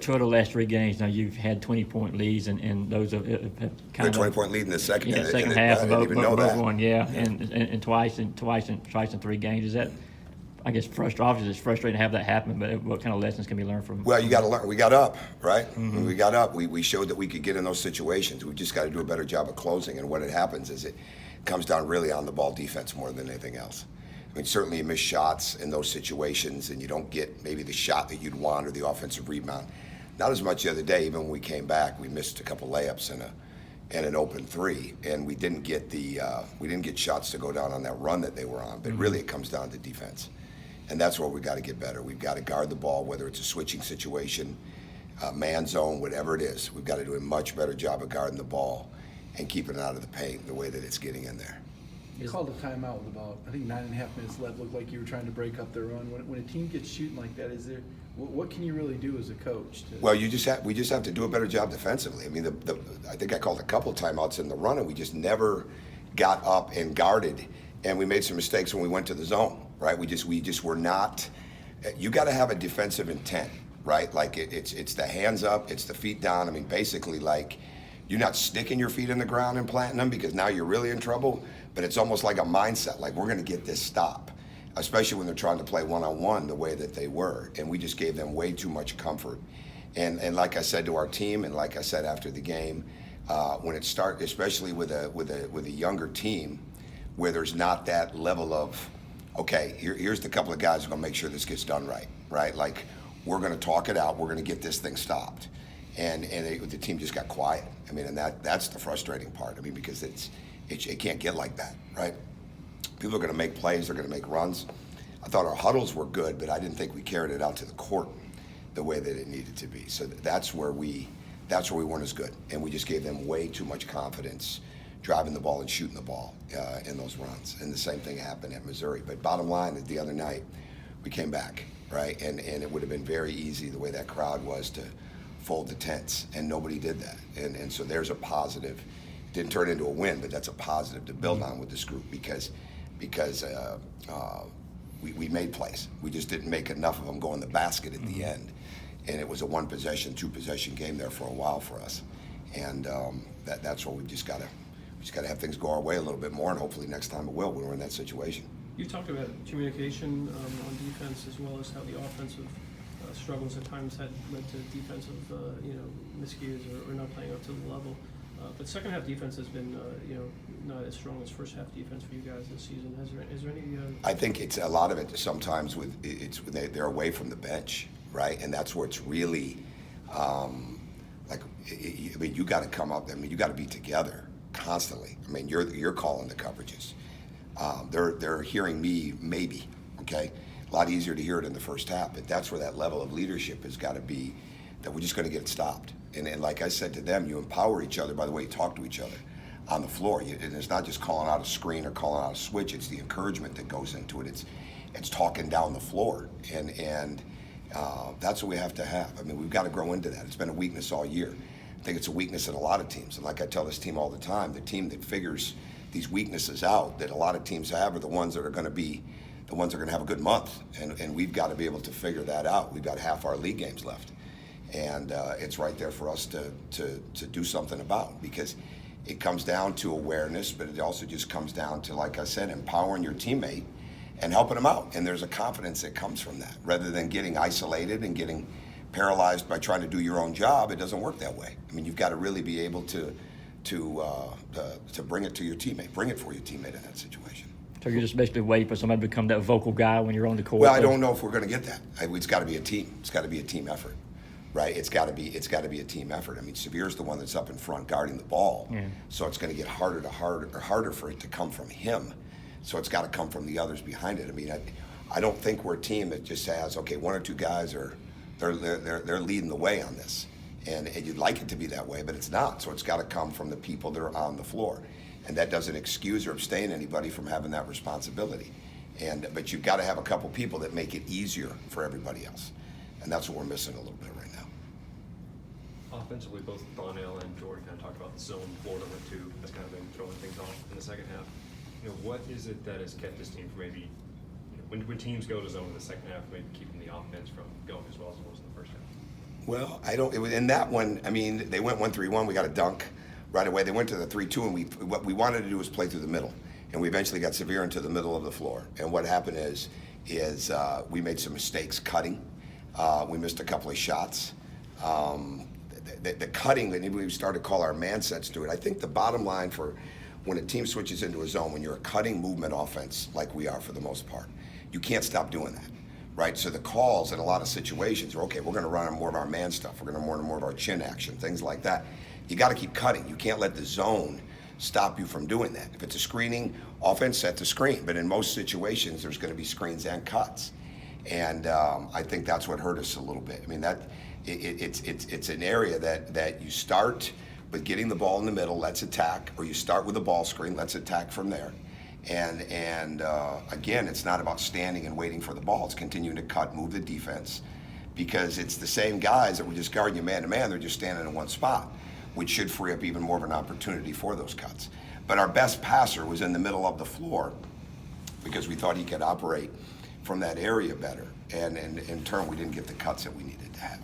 Two of the last three games now you've had 20-point leads, and those have kind of 20-point lead in the second. Yeah, second half. I didn't even know that. One, yeah. And twice in 3 games. Is that? I guess obviously it's frustrating to have that happen, but what kind of lessons can be learned from? Well, you got to learn. We got up, right? Mm-hmm. We got up. We showed that we could get in those situations. We just got to do a better job of closing. And what it happens is it comes down really on the ball defense more than anything else. I mean, certainly you miss shots in those situations, and you don't get maybe the shot that you'd want or the offensive rebound. Not as much the other day. Even when we came back, we missed a couple layups and an open three, and we didn't get shots to go down on that run that they were on. But really, it comes down to defense. And that's where we've got to get better. We've got to guard the ball, whether it's a switching situation, man zone, whatever it is. We've got to do a much better job of guarding the ball and keeping it out of the paint the way that it's getting in there. You called a timeout with about, I think, 9.5 minutes left. Looked like you were trying to break up their run. When a team gets shooting like that, what can you really do as a coach? Well, we just have to do a better job defensively. I mean, I think I called a couple of timeouts in the run, and we just never got up and guarded, and we made some mistakes when we went to the zone. Right, we just were not. You got to have a defensive intent, right? Like it's the hands up, it's the feet down. I mean, basically, like you're not sticking your feet in the ground and planting them because now you're really in trouble. But it's almost like a mindset, like we're going to get this stop, especially when they're trying to play one-on-one the way that they were, and we just gave them way too much comfort. And like I said to our team, and like I said after the game, when it starts, especially with a younger team, where there's not that level of okay, here's the couple of guys who are going to make sure this gets done right? Like, we're going to talk it out. We're going to get this thing stopped. And the team just got quiet. I mean, and that's the frustrating part. I mean, because it can't get like that, right? People are going to make plays. They're going to make runs. I thought our huddles were good, but I didn't think we carried it out to the court the way that it needed to be. So that's where we weren't as good. And we just gave them way too much confidence driving the ball and shooting the ball in those runs. And the same thing happened at Missouri. But bottom line, the other night, we came back, right? And it would have been very easy, the way that crowd was, to fold the tents, and nobody did that. And so there's a positive. Didn't turn into a win, but that's a positive to build on with this group because we made plays. We just didn't make enough of them go in the basket at the end. And it was a 1-possession, 2-possession game there for a while for us. And that's where we just got to have things go our way a little bit more, and hopefully next time it will when we're in that situation. You talked about communication on defense, as well as how the offensive struggles at times had led to defensive miscues or not playing up to the level. But second half defense has been not as strong as first half defense for you guys this season. Is there any? I think it's a lot of it. Sometimes they're away from the bench, right, and that's where it's really you got to come up. I mean, you got to be together constantly. I mean, you're calling the coverages. They're hearing me maybe, okay? A lot easier to hear it in the first half, but that's where that level of leadership has got to be, that we're just going to get it stopped. And like I said to them, you empower each other by the way you talk to each other on the floor. And it's not just calling out a screen or calling out a switch. It's the encouragement that goes into it. It's talking down the floor. And that's what we have to have. I mean, we've got to grow into that. It's been a weakness all year. I think it's a weakness in a lot of teams. And like I tell this team all the time, the team that figures these weaknesses out that a lot of teams have are the ones that are going to be the ones that are going to have a good month. And we've got to be able to figure that out. We've got half our league games left. And it's right there for us to do something about, because it comes down to awareness, but it also just comes down to, like I said, empowering your teammate and helping them out. And there's a confidence that comes from that, rather than getting isolated and getting paralyzed by trying to do your own job. It doesn't work that way. I mean, you've got to really be able to bring it to your teammate, bring it for your teammate in that situation. So you're just basically waiting for somebody to become that vocal guy when you're on the court? Well, I don't know if we're going to get that. It's got to be a team. It's got to be a team effort, right? It's got to be a team effort. I mean, Severe's the one that's up in front guarding the ball, so it's going to get harder for it to come from him. So it's got to come from the others behind it. I mean, I don't think we're a team that just has, okay, one or two guys they're leading the way on this, and you'd like it to be that way, but it's not. So it's got to come from the people that are on the floor. And that doesn't excuse or abstain anybody from having that responsibility. But you've got to have a couple people that make it easier for everybody else. And that's what we're missing a little bit right now. Offensively, both Donnell and Jordan kind of talked about the zone Florida went to as kind of been throwing things off in the second half. What is it that has kept this team from maybe, when teams go to zone in the second half, maybe keeping the offense from going as well as it was in the first half? Well, I don't. It was in that one. I mean, they went 1-3-1. We got a dunk right away. They went to the 3-2, and what we wanted to do was play through the middle, and we eventually got severe into the middle of the floor. And what happened is we made some mistakes cutting. We missed a couple of shots. The cutting, we started to call our man sets to it. I think the bottom line for when a team switches into a zone, when you're a cutting movement offense like we are for the most part, you can't stop doing that. Right, so the calls in a lot of situations are, okay, we're going to run more of our man stuff. We're going to run more of our chin action, things like that. You got to keep cutting. You can't let the zone stop you from doing that. If it's a screening offense, set the screen. But in most situations, there's going to be screens and cuts. And I think that's what hurt us a little bit. I mean, it's an area that you start with getting the ball in the middle, let's attack, or you start with a ball screen, let's attack from there. And again, it's not about standing and waiting for the ball. It's continuing to cut, move the defense, because it's the same guys that were just guarding you man to man. They're just standing in one spot, which should free up even more of an opportunity for those cuts. But our best passer was in the middle of the floor because we thought he could operate from that area better. And in turn, we didn't get the cuts that we needed to have.